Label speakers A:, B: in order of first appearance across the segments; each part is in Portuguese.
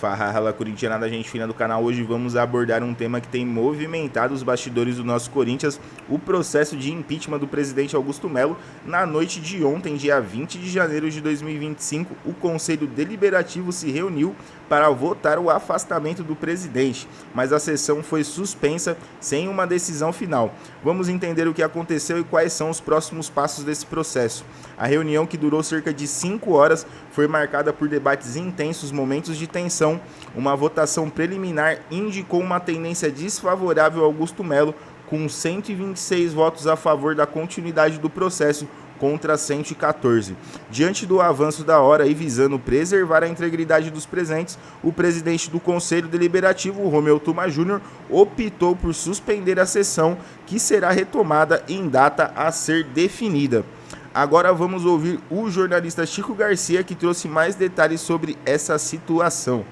A: Fala corintianada, gente fina do canal. Hoje vamos abordar um tema que tem movimentado os bastidores do nosso Corinthians, o processo de impeachment do presidente Augusto Melo. Na noite de ontem, dia 20 de janeiro de 2025, o Conselho Deliberativo se reuniu para votar o afastamento do presidente, mas a sessão foi suspensa sem uma decisão final. Vamos entender o que aconteceu e quais são os próximos passos desse processo. A reunião, que durou cerca de 5 horas, foi marcada por debates intensos, momentos de tensão. Uma votação preliminar indicou uma tendência desfavorável a Augusto Melo, com 126 votos a favor da continuidade do processo contra 114. Diante do avanço da hora e visando preservar a integridade dos presentes, o presidente do Conselho Deliberativo, Romeu Tuma Júnior, optou por suspender a sessão, que será retomada em data a ser definida. Agora vamos ouvir o jornalista Chico Garcia, que trouxe mais detalhes sobre essa situação.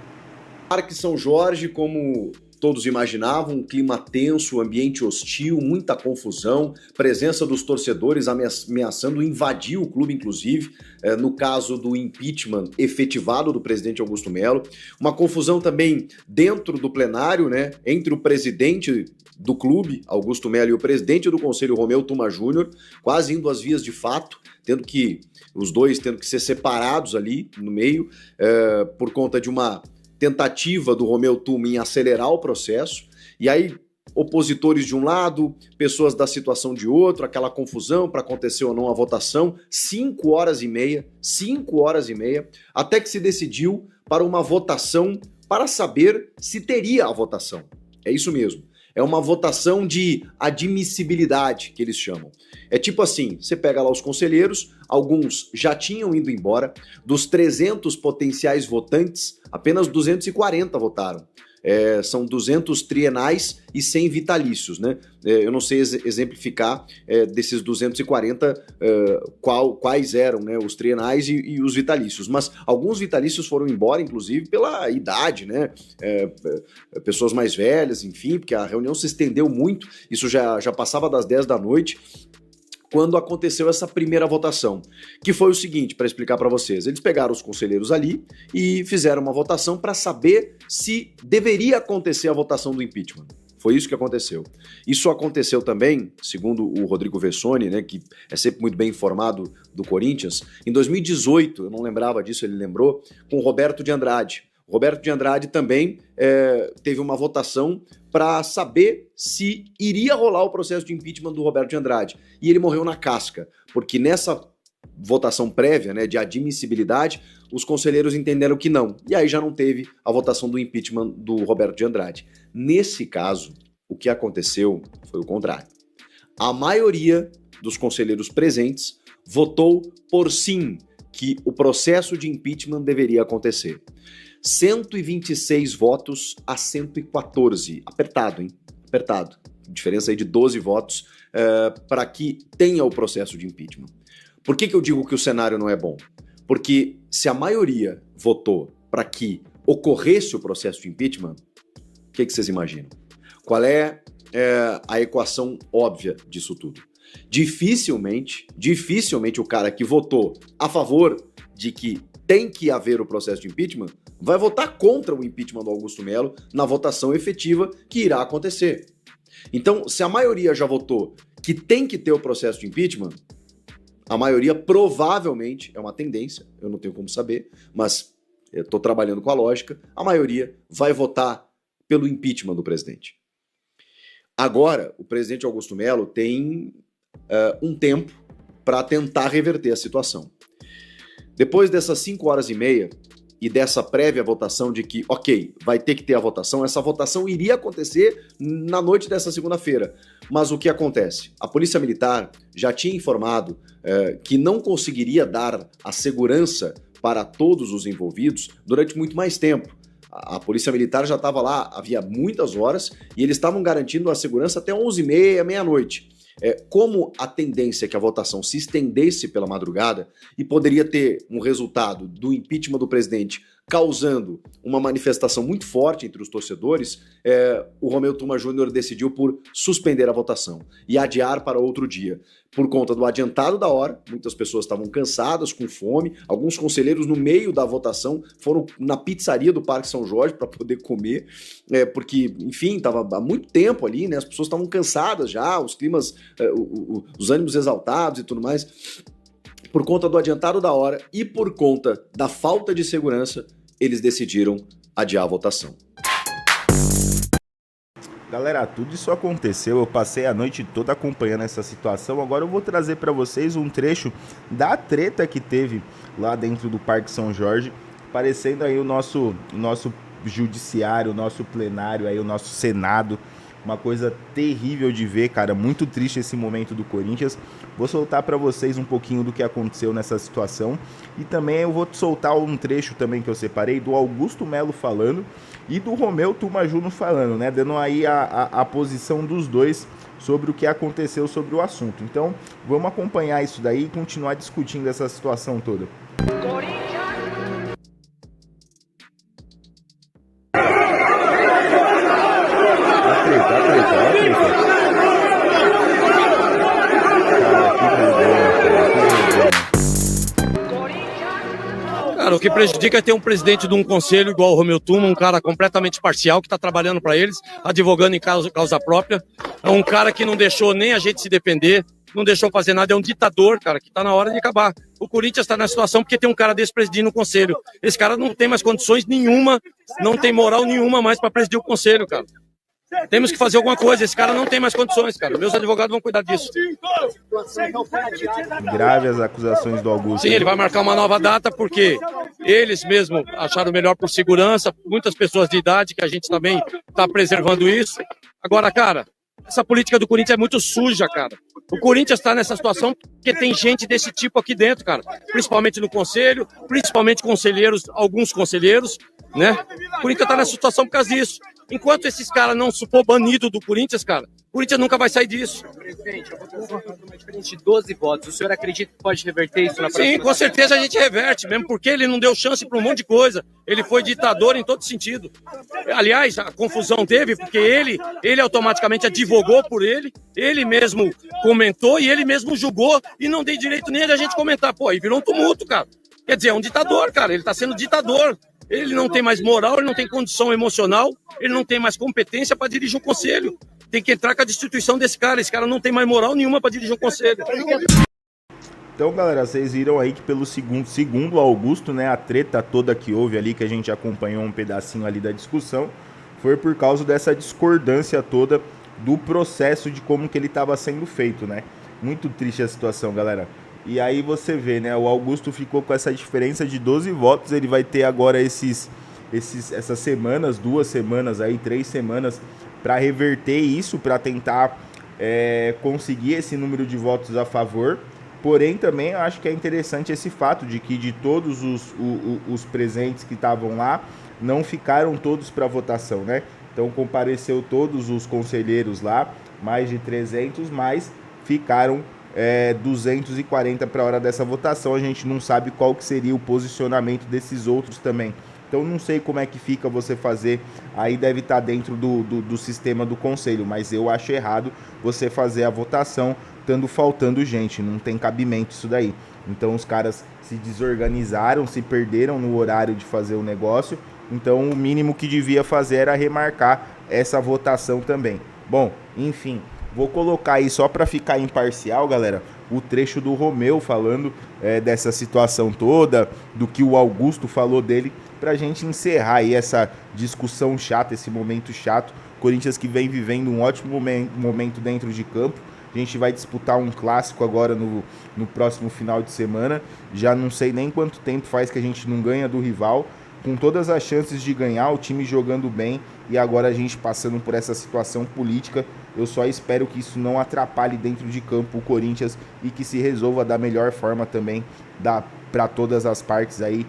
B: Parque São Jorge, como todos imaginavam, um clima tenso, ambiente hostil, muita confusão, presença dos torcedores ameaçando invadir o clube, inclusive, no caso do impeachment efetivado do presidente Augusto Melo. Uma confusão também dentro do plenário, né, entre o presidente do clube, Augusto Melo, e o presidente do conselho, Romeu Tuma Júnior, quase indo às vias de fato, os dois tendo que ser separados ali no meio, por conta de uma tentativa do Romeu Tuma em acelerar o processo, e aí opositores de um lado, pessoas da situação de outro, aquela confusão para acontecer ou não a votação, 5 horas e meia, até que se decidiu para uma votação para saber se teria a votação. É isso mesmo. É uma votação de admissibilidade, que eles chamam. É tipo assim, você pega lá os conselheiros, alguns já tinham ido embora, dos 300 potenciais votantes, apenas 240 votaram. São 200 trienais e 100 vitalícios, né? Eu não sei exemplificar desses 240 quais eram, né, os trienais e os vitalícios, mas alguns vitalícios foram embora, inclusive, pela idade, né? Pessoas mais velhas, enfim, porque a reunião se estendeu muito, isso já passava das 10 da noite, quando aconteceu essa primeira votação, que foi o seguinte, para explicar para vocês. Eles pegaram os conselheiros ali e fizeram uma votação para saber se deveria acontecer a votação do impeachment. Foi isso que aconteceu. Isso aconteceu também, segundo o Rodrigo Vessoni, né, que é sempre muito bem informado do Corinthians, em 2018, eu não lembrava disso, ele lembrou, com o Roberto de Andrade. O Roberto de Andrade também teve uma votação para saber se iria rolar o processo de impeachment do Roberto de Andrade. E ele morreu na casca, porque nessa votação prévia, né, de admissibilidade, os conselheiros entenderam que não. E aí já não teve a votação do impeachment do Roberto de Andrade. Nesse caso, o que aconteceu foi o contrário. A maioria dos conselheiros presentes votou por sim, que o processo de impeachment deveria acontecer. 126 votos a 114. Apertado, hein? Apertado. Diferença aí de 12 votos para que tenha o processo de impeachment. Por que eu digo que o cenário não é bom? Porque se a maioria votou para que ocorresse o processo de impeachment, o que vocês imaginam? Qual é a equação óbvia disso tudo? Dificilmente o cara que votou a favor de que tem que haver o processo de impeachment vai votar contra o impeachment do Augusto Melo na votação efetiva que irá acontecer. Então, se a maioria já votou que tem que ter o processo de impeachment, a maioria provavelmente, é uma tendência, eu não tenho como saber, mas eu estou trabalhando com a lógica, a maioria vai votar pelo impeachment do presidente. Agora, o presidente Augusto Melo tem um tempo para tentar reverter a situação. Depois dessas 5 horas e meia e dessa prévia votação de que, ok, vai ter que ter a votação, essa votação iria acontecer na noite dessa segunda-feira. Mas o que acontece? A Polícia Militar já tinha informado que não conseguiria dar a segurança para todos os envolvidos durante muito mais tempo. A Polícia Militar já estava lá havia muitas horas e eles estavam garantindo a segurança até 11h30, meia-noite. Como a tendência é que a votação se estendesse pela madrugada e poderia ter um resultado do impeachment do presidente causando uma manifestação muito forte entre os torcedores, o Romeu Tuma Júnior decidiu por suspender a votação e adiar para outro dia. Por conta do adiantado da hora, muitas pessoas estavam cansadas, com fome, alguns conselheiros no meio da votação foram na pizzaria do Parque São Jorge para poder comer, porque, enfim, estava há muito tempo ali, né? As pessoas estavam cansadas já, os climas, os ânimos exaltados e tudo mais. Por conta do adiantado da hora e por conta da falta de segurança, eles decidiram adiar a votação.
A: Galera, tudo isso aconteceu, eu passei a noite toda acompanhando essa situação. Agora eu vou trazer para vocês um trecho da treta que teve lá dentro do Parque São Jorge, parecendo aí o nosso judiciário, o nosso plenário, aí o nosso Senado. Uma coisa terrível de ver, cara, muito triste esse momento do Corinthians. Vou soltar para vocês um pouquinho do que aconteceu nessa situação e também eu vou soltar um trecho também que eu separei do Augusto Melo falando e do Romeu Tuma Júnior falando, né, dando aí a posição dos dois sobre o que aconteceu sobre o assunto. Então, vamos acompanhar isso daí e continuar discutindo essa situação toda.
C: Cara, o que prejudica é ter um presidente de um conselho igual o Romeu Tuma, um cara completamente parcial, que está trabalhando para eles, advogando em causa própria. É um cara que não deixou nem a gente se defender, não deixou fazer nada, é um ditador, cara, que está na hora de acabar. O Corinthians está na situação porque tem um cara desse presidindo o conselho. Esse cara não tem mais condições nenhuma, não tem moral nenhuma mais para presidir o conselho, cara. Temos que fazer alguma coisa, esse cara não tem mais condições, cara. Meus advogados vão cuidar disso.
A: Grave as acusações do Augusto.
C: Sim, ele vai marcar uma nova data porque eles mesmo acharam melhor por segurança, muitas pessoas de idade, que a gente também está preservando isso. Agora, cara, essa política do Corinthians é muito suja, cara. O Corinthians está nessa situação porque tem gente desse tipo aqui dentro, cara. Principalmente no conselho, principalmente conselheiros, alguns conselheiros, né? O Corinthians está nessa situação por causa disso. Enquanto esses caras não for banido do Corinthians, cara, o Corinthians nunca vai sair disso.
D: Presidente, eu vou colocar uma diferença de 12 votos. O senhor acredita que pode reverter isso na próxima?
C: Sim, com certeza a gente reverte, mesmo porque ele não deu chance para um monte de coisa. Ele foi ditador em todo sentido. Aliás, a confusão teve porque ele automaticamente advogou por ele mesmo comentou e ele mesmo julgou e não deu direito nem a gente comentar. Pô, aí virou um tumulto, cara. Quer dizer, é um ditador, cara. Ele tá sendo ditador. Ele não tem mais moral, ele não tem condição emocional, ele não tem mais competência para dirigir um conselho. Tem que entrar com a destituição desse cara. Esse cara não tem mais moral nenhuma para dirigir um conselho.
A: Então, galera, vocês viram aí que pelo segundo Augusto, né, a treta toda que houve ali, que a gente acompanhou um pedacinho ali da discussão, foi por causa dessa discordância toda do processo de como que ele estava sendo feito, né? Muito triste a situação, galera. E aí você vê, né, o Augusto ficou com essa diferença de 12 votos, ele vai ter agora essas semanas, 2 semanas aí, 3 semanas, para reverter isso, para tentar conseguir esse número de votos a favor. Porém, também eu acho que é interessante esse fato de que de todos os presentes que estavam lá, não ficaram todos para votação, né? Então compareceu todos os conselheiros lá, mais de 300, mas ficaram 240 para a hora dessa votação. A gente não sabe qual que seria o posicionamento desses outros também. Então não sei como é que fica você fazer, aí deve estar dentro do sistema do conselho, mas eu acho errado você fazer a votação estando faltando gente, não tem cabimento isso daí. Então os caras se desorganizaram, se perderam no horário de fazer o negócio, então o mínimo que devia fazer era remarcar essa votação também. Bom, enfim, vou colocar aí só para ficar imparcial, galera, o trecho do Romeu falando dessa situação toda, do que o Augusto falou dele, pra gente encerrar aí essa discussão chata, esse momento chato. Corinthians que vem vivendo um ótimo momento dentro de campo. A gente vai disputar um clássico agora no próximo final de semana. Já não sei nem quanto tempo faz que a gente não ganha do rival. Com todas as chances de ganhar, o time jogando bem e agora a gente passando por essa situação política. Eu só espero que isso não atrapalhe dentro de campo o Corinthians e que se resolva da melhor forma também para todas as partes aí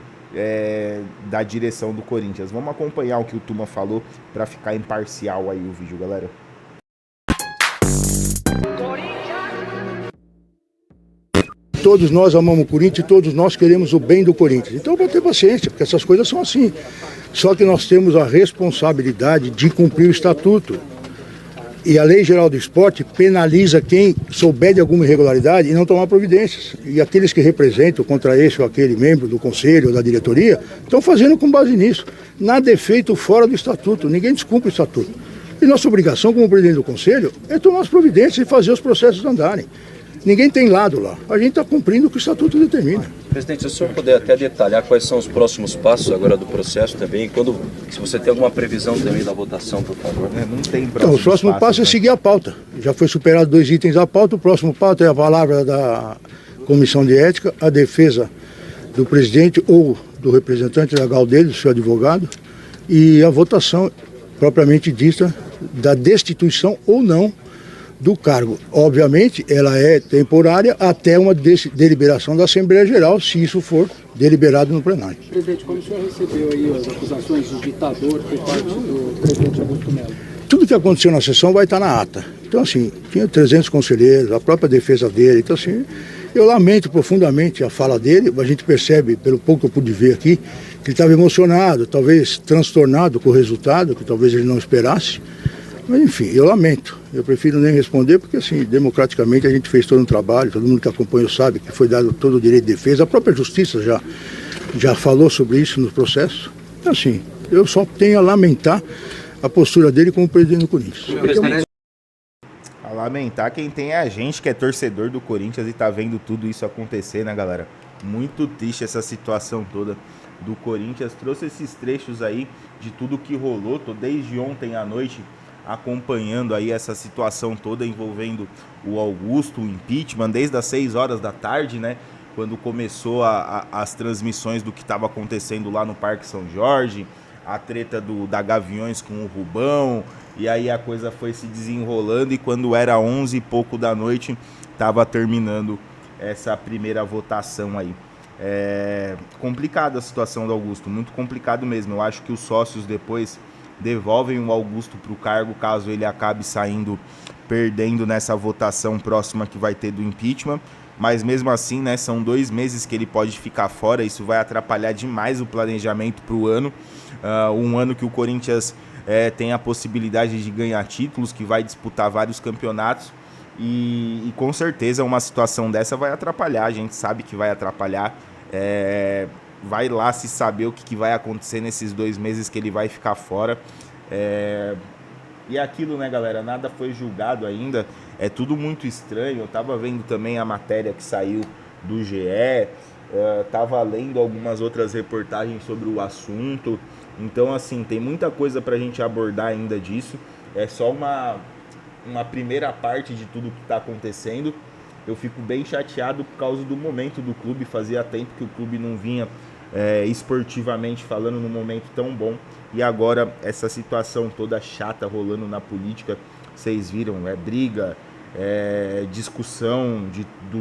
A: da direção do Corinthians. Vamos acompanhar o que o Tuma falou para ficar imparcial aí o vídeo, galera.
E: todos nós amamos o Corinthians e todos nós queremos o bem do Corinthians. Então vou ter paciência, porque essas coisas são assim. Só que nós temos a responsabilidade de cumprir o estatuto. E a Lei Geral do Esporte penaliza quem souber de alguma irregularidade e não tomar providências. E aqueles que representam contra esse ou aquele membro do conselho ou da diretoria estão fazendo com base nisso. Nada é feito fora do estatuto, ninguém descumpre o estatuto. E nossa obrigação como presidente do conselho é tomar as providências e fazer os processos andarem. Ninguém tem lado lá, a gente está cumprindo o que o estatuto determina.
F: Presidente, se o senhor puder até detalhar quais são os próximos passos agora do processo também, quando, se você tem alguma previsão também da votação, por favor.
A: Não tem
E: então, o próximo passo é seguir a pauta. Já foi superado 2 itens da pauta, o próximo passo é a palavra da Comissão de Ética, a defesa do presidente ou do representante legal dele, do seu advogado, e a votação propriamente dita da destituição ou não do cargo. Obviamente, ela é temporária até uma deliberação da Assembleia Geral, se isso for deliberado no plenário.
G: Presidente, como o senhor recebeu aí as acusações de ditador por parte do presidente Augusto Melo?
E: Tudo que aconteceu na sessão vai estar na ata. Então, assim, tinha 300 conselheiros, a própria defesa dele. Então, assim, eu lamento profundamente a fala dele. A gente percebe, pelo pouco que eu pude ver aqui, que ele estava emocionado, talvez transtornado com o resultado, que talvez ele não esperasse. Mas, enfim, eu lamento. Eu prefiro nem responder, porque, assim, democraticamente a gente fez todo um trabalho, todo mundo que acompanhou sabe que foi dado todo o direito de defesa. A própria Justiça já falou sobre isso no processo. Então, assim, eu só tenho a lamentar a postura dele como presidente do Corinthians.
A: A lamentar quem tem é a gente que é torcedor do Corinthians e tá vendo tudo isso acontecer, né, galera? Muito triste essa situação toda do Corinthians. Trouxe esses trechos aí de tudo que rolou. Tô desde ontem à noite acompanhando aí essa situação toda envolvendo o Augusto, o impeachment, desde as 6 horas da tarde, né? Quando começou as transmissões do que estava acontecendo lá no Parque São Jorge, a treta da Gaviões com o Rubão, e aí a coisa foi se desenrolando e quando era 11 e pouco da noite, estava terminando essa primeira votação aí. Complicada a situação do Augusto, muito complicado mesmo. Eu acho que os sócios depois devolvem o Augusto para o cargo caso ele acabe perdendo nessa votação próxima que vai ter do impeachment, mas mesmo assim, né, são 2 meses que ele pode ficar fora, isso vai atrapalhar demais o planejamento para o ano, um ano que o Corinthians tem a possibilidade de ganhar títulos, que vai disputar vários campeonatos, e com certeza uma situação dessa vai atrapalhar, a gente sabe que vai atrapalhar, vai lá se saber o que vai acontecer nesses 2 meses que ele vai ficar fora. E aquilo, né, galera, nada foi julgado ainda, é tudo muito estranho. Eu tava vendo também a matéria que saiu do GE, tava lendo algumas outras reportagens sobre o assunto. Então, assim, tem muita coisa pra gente abordar ainda disso. É só uma primeira parte de tudo que tá acontecendo. Eu fico bem chateado por causa do momento do clube. Fazia tempo que o clube não vinha esportivamente falando num momento tão bom. E agora essa situação toda chata rolando na política, vocês viram, briga, discussão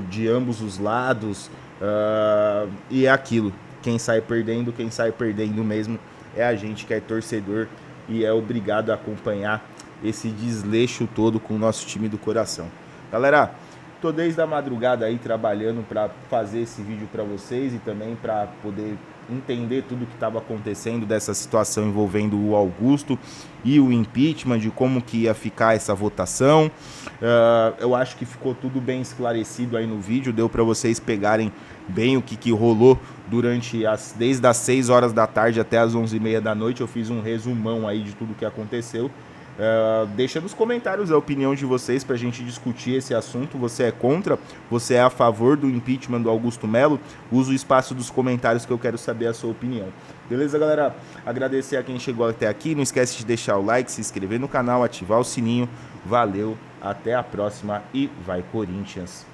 A: de ambos os lados. E é aquilo, quem sai perdendo mesmo é a gente que é torcedor e é obrigado a acompanhar esse desleixo todo com o nosso time do coração. Galera, tô desde a madrugada aí trabalhando para fazer esse vídeo para vocês e também para poder entender tudo que estava acontecendo dessa situação envolvendo o Augusto e o impeachment, de como que ia ficar essa votação. Eu acho que ficou tudo bem esclarecido aí no vídeo, deu para vocês pegarem bem o que rolou desde as 6 horas da tarde até as 11h30 da noite. Eu fiz um resumão aí de tudo que aconteceu. Deixa nos comentários a opinião de vocês pra gente discutir esse assunto. Você é contra? Você é a favor do impeachment do Augusto Melo? Usa o espaço dos comentários que eu quero saber a sua opinião. Beleza, galera? Agradecer a quem chegou até aqui. Não esquece de deixar o like, se inscrever no canal, ativar o sininho. Valeu, até a próxima e vai Corinthians!